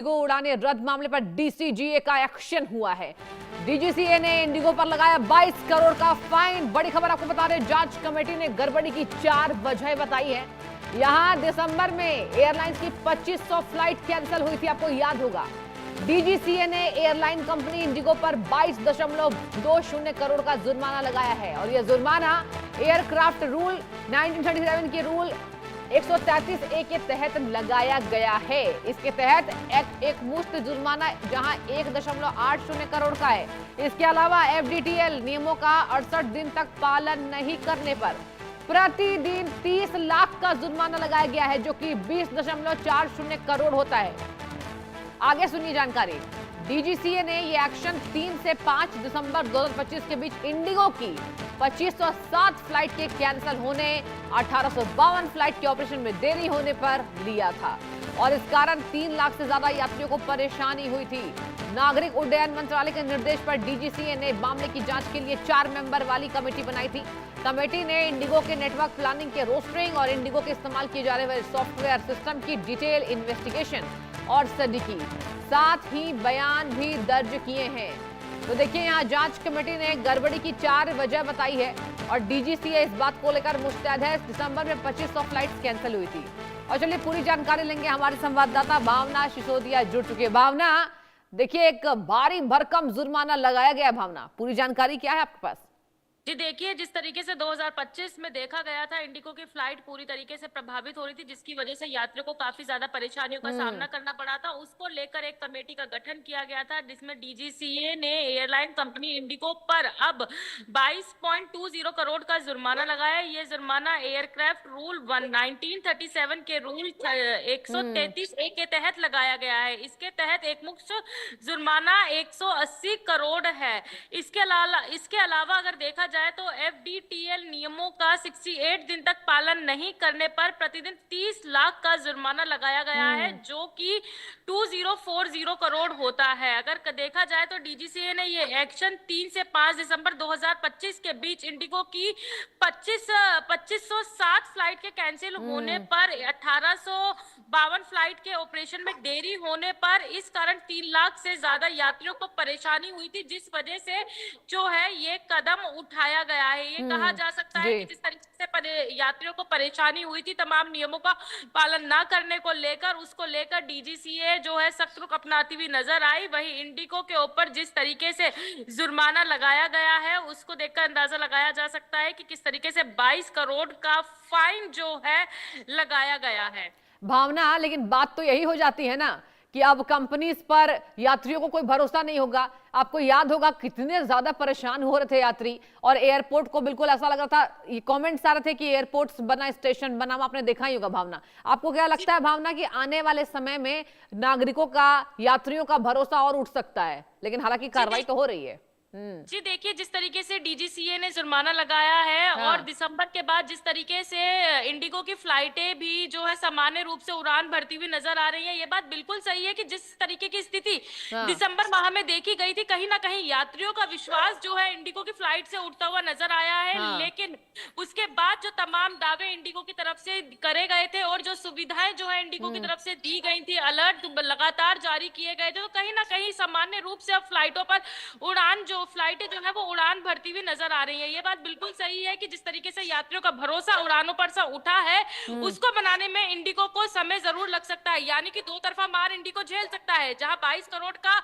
Indigo उड़ाने रद्द मामले पर डीसीजीए का एक्शन हुआ है। डीजीसीए ने इंडिगो पर लगाया 22 करोड़ का फाइन। बड़ी खबर आपको बता रहे, जांच कमेटी ने गड़बड़ी की 4 वजह बताई है। यहां दिसंबर में एयरलाइंस की 2500 फ्लाइट कैंसिल हुई थी, आपको याद होगा। डीजीसीए ने एयरलाइन कंपनी इंडिगो पर 22.20 करोड़ का जुर्माना लगाया है और यह जुर्माना एयरक्राफ्ट रूल 1937 के रूल 133A के तहत लगाया गया है। इसके तहत एक मुश्त जुर्माना जहां 1.80 करोड़ का है। इसके अलावा एफडीटीएल नियमों का 68 दिन तक पालन नहीं करने पर प्रतिदिन 30 लाख का जुर्माना लगाया गया है, जो कि 20.40 करोड़ होता है। आगे सुनिए जानकारी। डीजीसीए ने ये एक्शन 3 से 5 दिसंबर 2025 के बीच इंडिगो की 2507 फ्लाइट के कैंसिल होने, 1852 फ्लाइट के ऑपरेशन में देरी होने पर लिया था और इस कारण 3 लाख से ज्यादा यात्रियों को परेशानी हुई थी। नागरिक उड्डयन मंत्रालय के निर्देश पर डीजीसीए ने मामले की जांच के लिए 4 मेंबर वाली कमेटी बनाई थी। कमेटी ने इंडिगो के नेटवर्क प्लानिंग के रोस्टरिंग और इंडिगो के इस्तेमाल किए जाने वाले सॉफ्टवेयर सिस्टम की डिटेल इन्वेस्टिगेशन और स्टडी की, साथ ही बयान भी दर्ज किए हैं। तो देखिए, यहाँ जांच कमेटी ने गड़बड़ी की 4 वजह बताई है और डीजीसीए इस बात को लेकर मुस्तैद है। दिसंबर में 2500 फ्लाइट्स कैंसिल हुई थी। और चलिए पूरी जानकारी लेंगे, हमारे संवाददाता भावना सिसोदिया जुड़ चुके हैं। भावना, देखिए एक भारी भरकम जुर्माना लगाया गया। भावना, पूरी जानकारी क्या है आपके पास? जी देखिए, जिस तरीके से 2025 में देखा गया था, इंडिगो की फ्लाइट पूरी तरीके से प्रभावित हो रही थी, जिसकी वजह से यात्रियों को काफी ज्यादा परेशानियों का सामना करना पड़ा था। उसको लेकर एक कमेटी का गठन किया गया था, जिसमें डीजीसीए ने एयरलाइन कंपनी इंडिगो पर अब 22.20 करोड़ का जुर्माना लगाया। ये जुर्माना एयरक्राफ्ट रूल 1937 के रूल 133A के तहत लगाया गया है। इसके तहत एक मुख्त जुर्माना 180 करोड़ है। इसके अलावा अगर देखा जाए तो एफडीटीएल नियमों का 68 दिन तक पालन नहीं करने पर प्रतिदिन 30 लाख का जुर्माना लगाया गया है, जो कि 2040 करोड़ होता है। अगर देखा जाए तो डीजीसीए ने ये एक्शन 3 से 5 दिसंबर 2025 के बीच इंडिगो की 2507 फ्लाइट के कैंसिल होने पर 1852 फ्लाइट के ऑपरेशन में देरी होने पर इस कारण 3 लाख से ज्यादा यात्रियों को परेशानी हुई थी, जिस वजह से जो है ये कदम उठाया गया है। ये कहा जा सकता है कि जिस तरीके से यात्रियों को परेशानी हुई थी तमाम नियमों का पालन ना करने को लेकर, उसको लेकर डीजीसीए जो है सख्त रुख अपनाती हुई नजर आई। वहीं इंडिगो के ऊपर जिस तरीके से जुर्माना लगाया गया है, उसको देखकर अंदाजा लगाया जा सकता है कि किस तरीके से 22 करोड़ का फाइन जो है लगाया गया है। भावना, लेकिन बात तो यही हो जाती है ना कि अब कंपनीज पर यात्रियों को कोई भरोसा नहीं होगा। आपको याद होगा कितने ज्यादा परेशान हो रहे थे यात्री, और एयरपोर्ट को बिल्कुल ऐसा लग रहा था, ये कमेंट्स आ रहे थे कि एयरपोर्ट्स बना, स्टेशन बना, आपने देखा ही होगा। भावना, आपको क्या लगता है भावना कि आने वाले समय में नागरिकों का, यात्रियों का भरोसा और उठ सकता है? लेकिन हालांकि कार्रवाई तो हो रही है। जी देखिए, जिस तरीके से डीजीसीए ने जुर्माना लगाया है और दिसंबर के बाद जिस तरीके से इंडिगो की फ्लाइटें भी जो है सामान्य रूप से उड़ान भरती हुई नजर आ रही है, ये बात बिल्कुल सही है कि जिस तरीके की स्थिति दिसंबर माह में देखी गई थी, कहीं ना कहीं यात्रियों का विश्वास जो है इंडिगो की फ्लाइट से उठता हुआ नजर आया है। लेकिन उसके बाद जो तमाम दावे इंडिगो की तरफ से करे गए थे और जो सुविधाएं जो है इंडिगो की तरफ से दी गई थी, अलर्ट लगातार जारी किए गए थे, तो कहीं ना कहीं सामान्य रूप से अब फ्लाइटों पर उड़ान फ्लाइटें जो है वो उड़ान भरती हुई नजर आ रही है। ये बात बिल्कुल सही है कि जिस तरीके से यात्रियों का भरोसा उड़ानों पर से उठा है, उसको बनाने में इंडिगो को समय जरूर लग सकता है। यानी कि 2 तरफा मार इंडिगो झेल सकता है। जहां 22 करोड़ का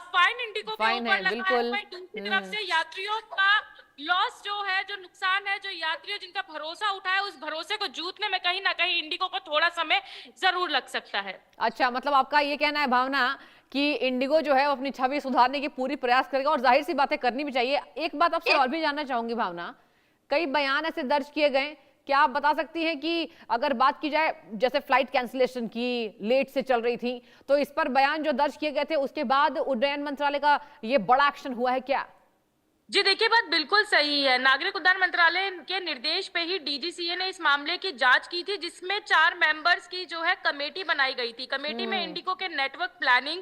फाइन इंडिगो के ऊपर लगा है, वहीं दूसरी तरफ से यात्रियों का लॉस जो है, जो नुकसान है, जो यात्रियों जिनका भरोसा उठा है, उस भरोसे को जूतने में कहीं ना कहीं इंडिगो को थोड़ा समय जरूर लग सकता है। अच्छा, मतलब आपका ये कहना है भावना कि इंडिगो जो है वो अपनी छवि सुधारने की पूरी प्रयास करेगा, और जाहिर सी बातें करनी भी चाहिए। एक बात आपसे और भी जानना चाहूंगी भावना, कई बयान ऐसे दर्ज किए गए, क्या आप बता सकती हैं कि अगर बात की जाए जैसे फ्लाइट कैंसिलेशन की लेट से चल रही थी, तो इस पर बयान जो दर्ज किए गए थे उसके बाद उड्डयन मंत्रालय का ये बड़ा एक्शन हुआ है क्या? जी देखिए, बात बिल्कुल सही है। नागरिक उड्डयन मंत्रालय के निर्देश पे ही डीजीसीए ने इस मामले की जांच की थी, जिसमें 4 मेंबर्स की जो है कमेटी बनाई गई थी। कमेटी में इंडिगो के नेटवर्क प्लानिंग,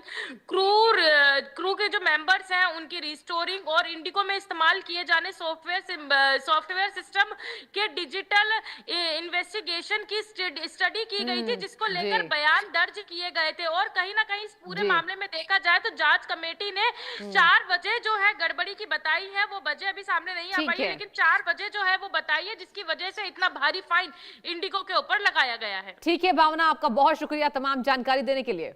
क्रू के जो मेंबर्स हैं उनकी रिस्टोरिंग और इंडिगो में इस्तेमाल किए जाने सॉफ्टवेयर सिस्टम के डिजिटल इन्वेस्टिगेशन की स्टडी की गई थी, जिसको जी लेकर बयान दर्ज किए गए थे। और कहीं ना कहीं इस पूरे जी मामले में देखा जाए तो जांच कमेटी ने 4 वजह जो है गड़बड़ी की बताई है। वो वजह अभी सामने नहीं आ ठीक पाई है, है। लेकिन 4 वजह जो है वो बताई है, जिसकी वजह से इतना भारी फाइन इंडिगो के ऊपर लगाया गया है। ठीक है भावना, आपका बहुत शुक्रिया तमाम जानकारी देने के लिए।